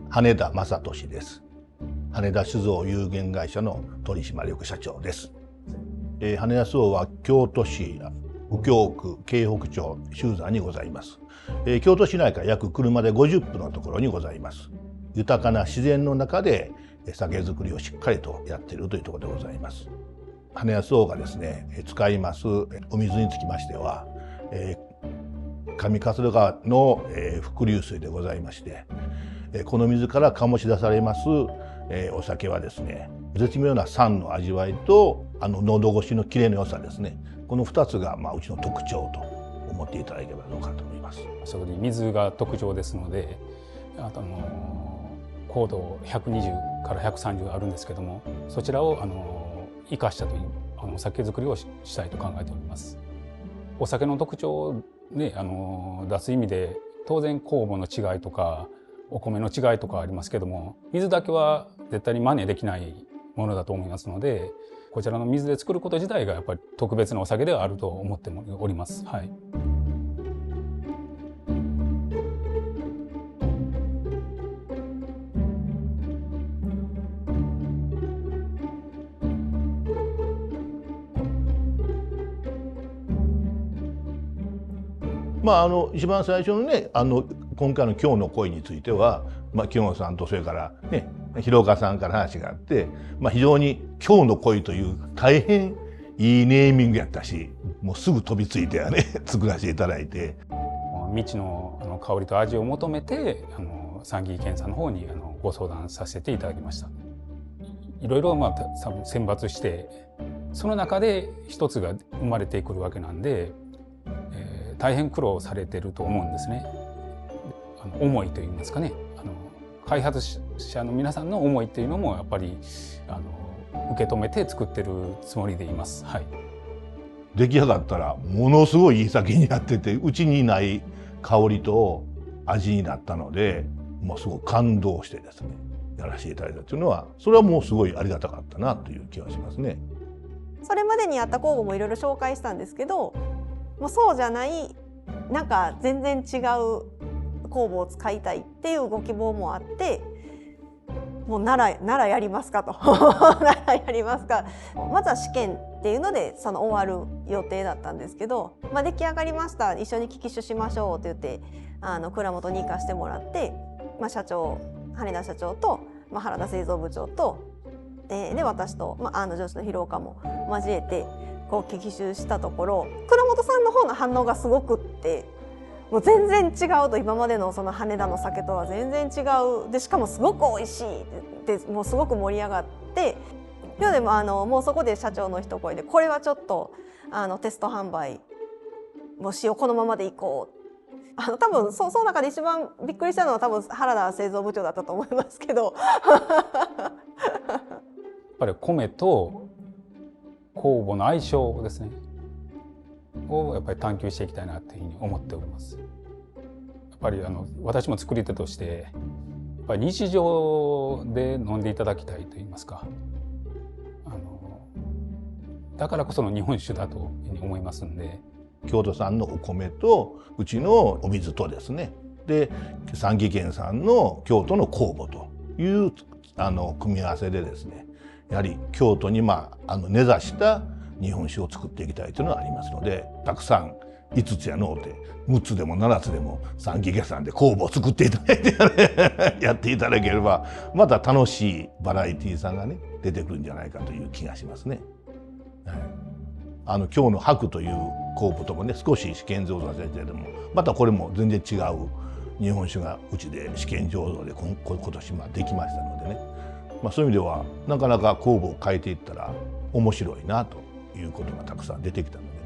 羽田正俊です。羽田酒造有限会社の取締役社長です。羽田酒造は京都市右京区京北町秀山にございます。京都市内から約車で50分のところにございます。豊かな自然の中で酒造りをしっかりとやっているというところでございます。羽田酒造がですね、使いますお水につきましては、上桂川の伏流水でございまして、この水から醸し出されますお酒はですね、絶妙な酸の味わいと喉越しのキレの良さですね、この2つがうちの特徴と思っていただければどうかと思います。そこに水が特徴ですので、高度120から130あるんですけども、そちらを生かしたというお酒造りをしたいと考えております。お酒の特徴をね、出す意味で当然酵母の違いとかお米の違いとかありますけども、水だけは絶対に真似できないものだと思いますので、こちらの水で作ること自体がやっぱり特別なお酒ではあると思っております。はい。一番最初のね、今回の「今日の恋」については、清野さんとそれからね広岡さんから話があって、非常に「今日の恋」という大変いいネーミングやったし、もうすぐ飛びついて作らせていただいて、未知の香りと味を求めて三義健さんの方にご相談させていただきました。いろいろ多分選抜して、その中で一つが生まれてくるわけなんで、大変苦労されてると思うんですね。思いといいますかね、開発者の皆さんの思いっていうのもやっぱり受け止めて作ってるつもりでいます。はい。出来上がったらものすごいいい酒になってて、うちにない香りと味になったので、もうすごく感動してですね、やらせていただいたというのは、それはもうすごいありがたかったなという気がしますね。それまでにあった酵母もいろいろ紹介したんですけど、もうそうじゃないなんか全然違う酵母を使いたいっていうご希望もあって、もうならやりますかとならやりますか、まずは試験っていうので終わる予定だったんですけど、出来上がりました、一緒に聞き酒しましょうって言って蔵元に行かしてもらって、社長羽田社長と、原田製造部長とで私と、上司の広岡も交えて聞き酒したところ、蔵元さんの方の反応がすごくって、もう全然違うと、今までの羽田の酒とは全然違うで、しかもすごく美味しいってもうすごく盛り上がって、今日でももうそこで社長の一声で、これはちょっとテスト販売もしよう、このままでいこう。多分その中で一番びっくりしたのは多分原田製造部長だったと思いますけどやっぱり米と酵母の相性ですねをやっぱり探求していきたいなというふうに思っております。やっぱり私も作り手としてやっぱり日常で飲んでいただきたいといいますか、だからこその日本酒だというふうに思いますんで、京都産のお米とうちのお水とですね、で三義軒さんの京都の酵母という組み合わせでですね、やはり京都に根ざした日本酒を作っていきたいというのがありますので、たくさん5つやのうて6つでも7つでも三義軒さんで酵母を作っていただいてやっていただければ、また楽しいバラエティーさんがね出てくるんじゃないかという気がしますね。今日の白という酵母ともね少し試験醸造させてでも、またこれも全然違う日本酒がうちで試験醸造で今年できましたのでね、そういう意味ではなかなか酵母を変えていったら面白いなということがたくさん出てきたのでね、